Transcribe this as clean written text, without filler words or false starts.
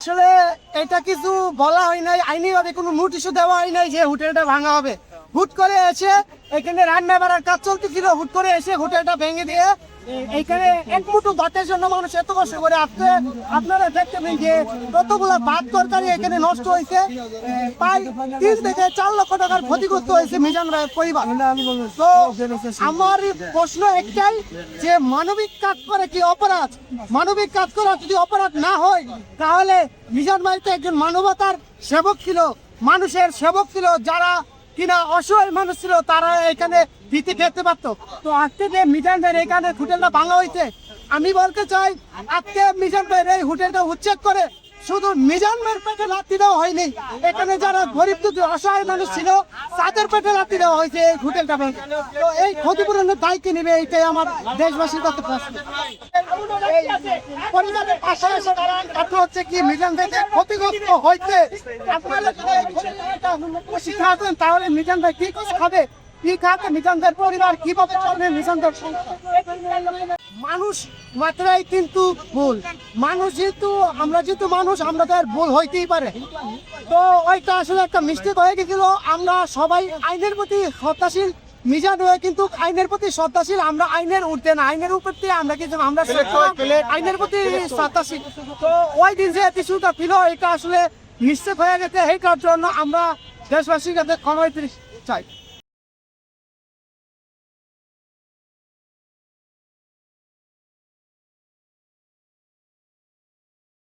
আসলে এটা কিছু বলা হয় নাই, আইনিভাবে কোনো নোটিশও দেওয়া হয় নাই যে হোটেলটা ভাঙা হবে। হুট করে এসে এখানে রান্না বাড়ার কাজ চলতেছিল, হুট করে এসে হোটেলটা ভেঙে দিয়ে এইখানে এক মুঠো ভাতের জন্য মানুষ এত কষ্ট করে আসছে। আপনারা দেখতেন যে কতগুলো ভাত তরকারি এখানে নষ্ট হয়েছে, প্রায় 3 থেকে 4 লক্ষ টাকার ক্ষতিগ্রস্ত হয়েছে মিজান ভাইয়ের পরিবার। তো আমার প্রশ্ন একটাই যে মানবিক কাজ করে কি অপরাধ? মানবিক কাজ করা যদি অপরাধ না হয় তাহলে মিজান ভাই তো একজন মানবতার সেবক ছিল, মানুষের সেবক ছিল, যারা কিনা অসহায় মানুষ ছিল তারা এখানে ভীতি খেতে পারতো। তো আজকে যে মিজান ভাইয়ের এখানে হোটেলটা ভাঙা হয়েছে, আমি বলতে চাই আজকে মিজান ভাইয়ের এই হোটেলটা উচ্ছেদ করে শুধু মিজান ভাইয়ের পেটে লাথি দেওয়া হয়নি, এখানে যারা গরিব দুঃখী অসহায় মানুষ ছিল তাদের পেটে লাথি দেওয়া হয়েছে এই হোটেলটা ভেঙে। তো এই ক্ষতিপূরণের দায়িত্ব নেবে, এইটাই আমার দেশবাসীর কাছে প্রশ্ন। পরিবারের পাশে এসে দাঁড়ান, কথা হচ্ছে কি মিজান ভাই ক্ষতিগ্রস্ত হয়েছে, আপনারা যদি এই ক্ষতিটা শিক্ষা দেন তাহলে মিজান ভাই কি করে খাবে, কি খাবে মিজান ভাইয়ের পরিবার, কিভাবে চলবে মিজান ভাইয়ের সংসার? মানুষ মাত্রাই কিন্তু ভুল, মানুষ যেহেতু আমরা যেহেতু মানুষ আমাদের ভুল হইতেই পারে। তো ওইটা আসলে একটা মিস্টেক হয়ে গেছিল। আমরা সবাই আইনের প্রতি শ্রদ্ধাশীল, মিজান হয়ে কিন্তু আইনের প্রতি শ্রদ্ধাশীল, আমরা আইনের ঊর্ধ্বে না, আইনের উপর দিয়ে আমরা কিন্তু আমরা আইনের প্রতি শ্রদ্ধাশীল। তো ওই দিন যে কিছুটা ছিল এটা আসলে মিস্টেক হয়ে গেছে, এইটার জন্য আমরা দেশবাসীর কাছে ক্ষমা চাই।